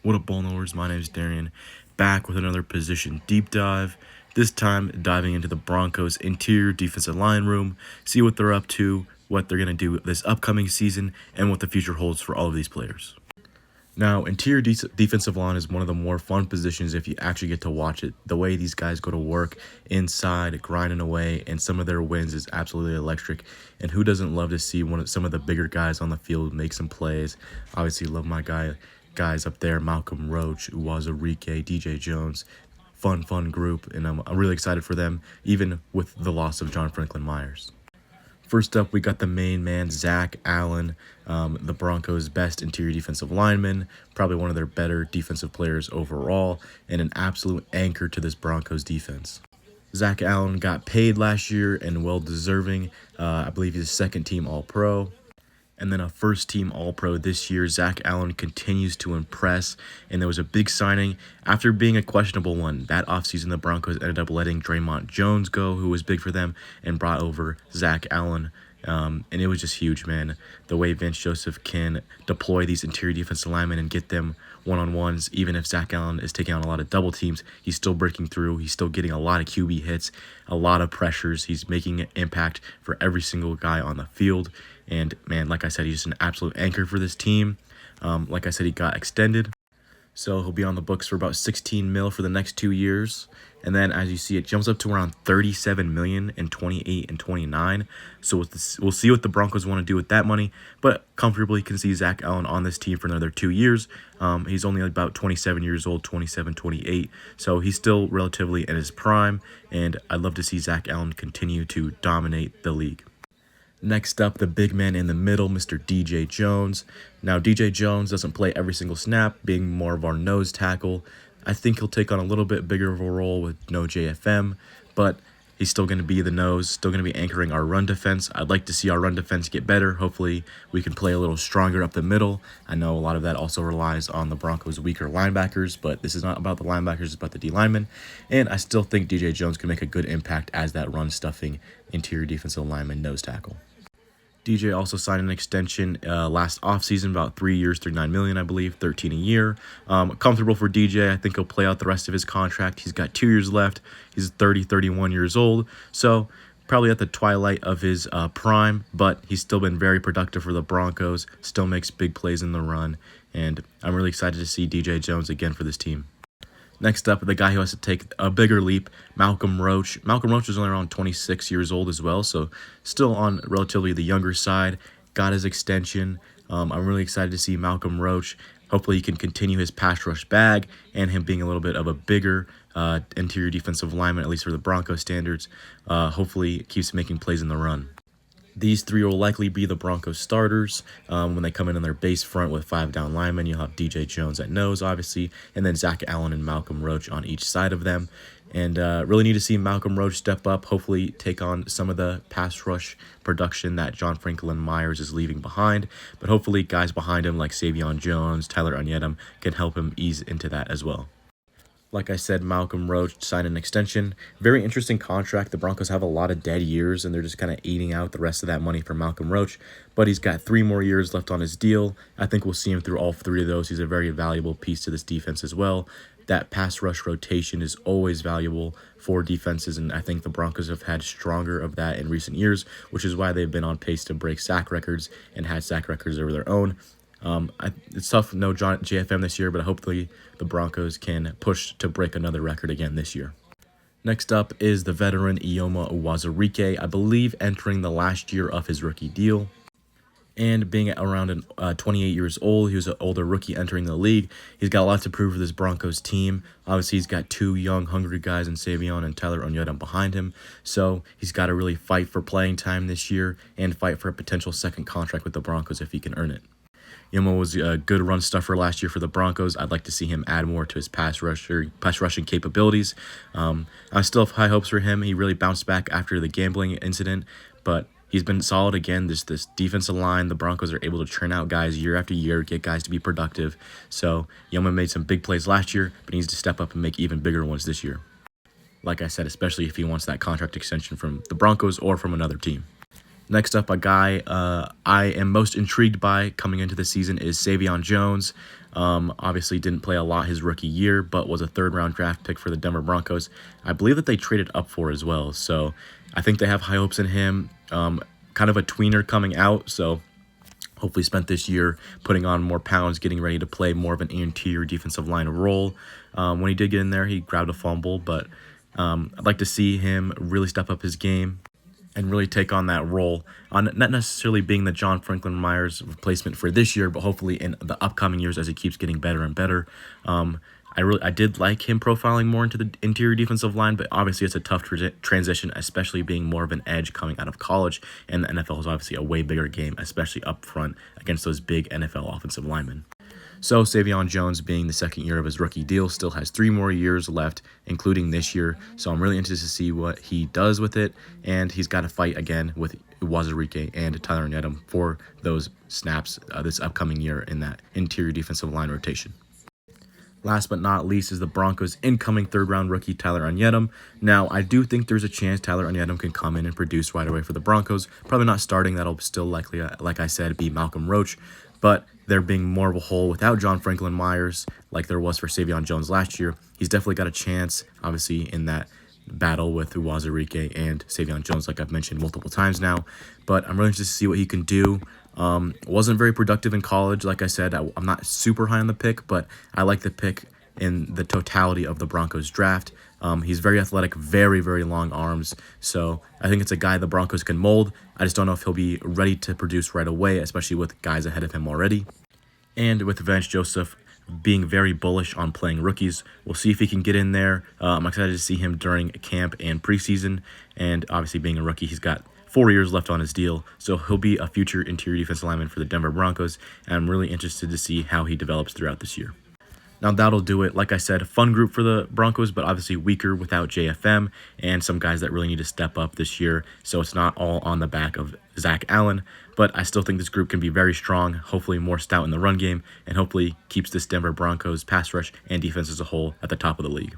What up, ball knowers? My name is Darian, back with another position deep dive. This time, diving into the Broncos' interior defensive line room, see what they're up to, what they're going to do this upcoming season, and what the future holds for all of these players. Now, interior defensive line is one of the more fun positions if you actually get to watch it. The way these guys go to work inside, grinding away, and some of their wins is absolutely electric. And who doesn't love to see some of the bigger guys on the field make some plays? Obviously, love my guys up there: Malcolm Roach, Uwazurike, DJ Jones. Fun group, and I'm really excited for them, even with the loss of John Franklin Myers. First up, we got the main man, Zach Allen, the Broncos' best interior defensive lineman, probably one of their better defensive players overall, and an absolute anchor to this Broncos defense. Zach Allen got paid last year and well-deserving. I believe he's a second-team All-Pro. And then a first-team All-Pro this year. Zach Allen continues to impress, and there was a big signing after being a questionable one. That offseason, the Broncos ended up letting Draymond Jones go, who was big for them, and brought over Zach Allen. And it was just huge, man. The way Vince Joseph can deploy these interior defensive linemen and get them one-on-ones, even if Zach Allen is taking on a lot of double teams, he's still breaking through. He's still getting a lot of QB hits, a lot of pressures. He's making an impact for every single guy on the field. And, man, like I said, he's just an absolute anchor for this team. Like I said, he got extended. So he'll be on the books for about $16 million for the next 2 years. And then, as you see, it jumps up to around $37 million in 28 and 29. So we'll see what the Broncos want to do with that money. But comfortably can see Zach Allen on this team for another 2 years. He's only about 27 years old, 27, 28. So he's still relatively in his prime. And I'd love to see Zach Allen continue to dominate the league. Next up, the big man in the middle, Mr. DJ Jones. Now, DJ Jones doesn't play every single snap, being more of our nose tackle. I think he'll take on a little bit bigger of a role with no JFM, but he's still going to be the nose, still going to be anchoring our run defense. I'd like to see our run defense get better. Hopefully, we can play a little stronger up the middle. I know a lot of that also relies on the Broncos' weaker linebackers, but this is not about the linebackers, it's about the D-linemen. And I still think DJ Jones can make a good impact as that run-stuffing interior defensive lineman nose tackle. DJ also signed an extension last offseason, about 3 years, $39 million, I believe, $13 a year. Comfortable for DJ. I think he'll play out the rest of his contract. He's got 2 years left. He's 31 years old, so probably at the twilight of his prime, but he's still been very productive for the Broncos, still makes big plays in the run, and I'm really excited to see DJ Jones again for this team. Next up, the guy who has to take a bigger leap, Malcolm Roach. Malcolm Roach is only around 26 years old as well, so still on relatively the younger side. Got his extension. I'm really excited to see Malcolm Roach. Hopefully he can continue his pass rush bag and him being a little bit of a bigger interior defensive lineman, at least for the Broncos standards. Hopefully it keeps making plays in the run. These three will likely be the Broncos starters when they come in on their base front with 5 down linemen. You'll have DJ Jones at nose, obviously, and then Zach Allen and Malcolm Roach on each side of them. And really need to see Malcolm Roach step up, hopefully take on some of the pass rush production that John Franklin Myers is leaving behind. But hopefully guys behind him like Savion Jones, Tyler Onyedem can help him ease into that as well. Like I said, Malcolm Roach signed an extension. Very interesting contract. The Broncos have a lot of dead years, and they're just kind of eating out the rest of that money for Malcolm Roach. But he's got 3 more years left on his deal. I think we'll see him through all 3 of those. He's a very valuable piece to this defense as well. That pass rush rotation is always valuable for defenses, and I think the Broncos have had stronger of that in recent years, which is why they've been on pace to break sack records and had sack records over their own. It's tough, no JFM this year, but hopefully the Broncos can push to break another record again this year. Next up is the veteran Ioma Uwazurike, I believe entering the last year of his rookie deal. And being around 28 years old, he was an older rookie entering the league. He's got a lot to prove for this Broncos team. Obviously, he's got 2 young, hungry guys in Savion and Tyler Onyedem behind him. So he's got to really fight for playing time this year and fight for a potential second contract with the Broncos if he can earn it. Yemo was a good run stuffer last year for the Broncos. I'd like to see him add more to his pass rushing capabilities. I still have high hopes for him. He really bounced back after the gambling incident, but he's been solid again. This defensive line, the Broncos are able to churn out guys year after year, get guys to be productive. So Yoma made some big plays last year, but he needs to step up and make even bigger ones this year. Like I said, especially if he wants that contract extension from the Broncos or from another team. Next up, a guy I am most intrigued by coming into the season is Savion Jones. Obviously didn't play a lot his rookie year, but was a third-round draft pick for the Denver Broncos. I believe that they traded up for as well. So I think they have high hopes in him. Kind of a tweener coming out, so hopefully spent this year putting on more pounds, getting ready to play more of an interior defensive line role. When he did get in there, he grabbed a fumble, but I'd like to see him really step up his game and really take on that role, on not necessarily being the John Franklin Myers replacement for this year, but hopefully in the upcoming years as he keeps getting better and better. I did like him profiling more into the interior defensive line, but obviously it's a tough transition, especially being more of an edge coming out of college, and the NFL is obviously a way bigger game, especially up front against those big NFL offensive linemen. So Savion Jones, being the second year of his rookie deal, still has 3 more years left, including this year. So I'm really interested to see what he does with it, and he's got to fight again with Wazirike and Tyler Nedum for those snaps this upcoming year in that interior defensive line rotation. Last but not least is the Broncos' incoming third-round rookie, Tyler Onyedum. Now, I do think there's a chance Tyler Onyedum can come in and produce right away for the Broncos. Probably not starting. That'll still likely, like I said, be Malcolm Roach. But there being more of a hole without John Franklin Myers, like there was for Savion Jones last year, he's definitely got a chance, obviously, in that battle with Wazirike and Savion Jones, like I've mentioned multiple times now. But I'm really interested to see what he can do. Wasn't very productive in college. Like I said, I'm not super high on the pick, but I like the pick in the totality of the Broncos draft. He's very athletic, very, very long arms. So I think it's a guy the Broncos can mold. I just don't know if he'll be ready to produce right away, especially with guys ahead of him already. And with Vance Joseph being very bullish on playing rookies, we'll see if he can get in there. I'm excited to see him during camp and preseason. And obviously being a rookie, he's got 4 years left on his deal, so he'll be a future interior defensive lineman for the Denver Broncos, and I'm really interested to see how he develops throughout this year. Now that'll do it. Like I said, a fun group for the Broncos, but obviously weaker without JFM and some guys that really need to step up this year, so it's not all on the back of Zach Allen, but I still think this group can be very strong, hopefully more stout in the run game, and hopefully keeps this Denver Broncos pass rush and defense as a whole at the top of the league.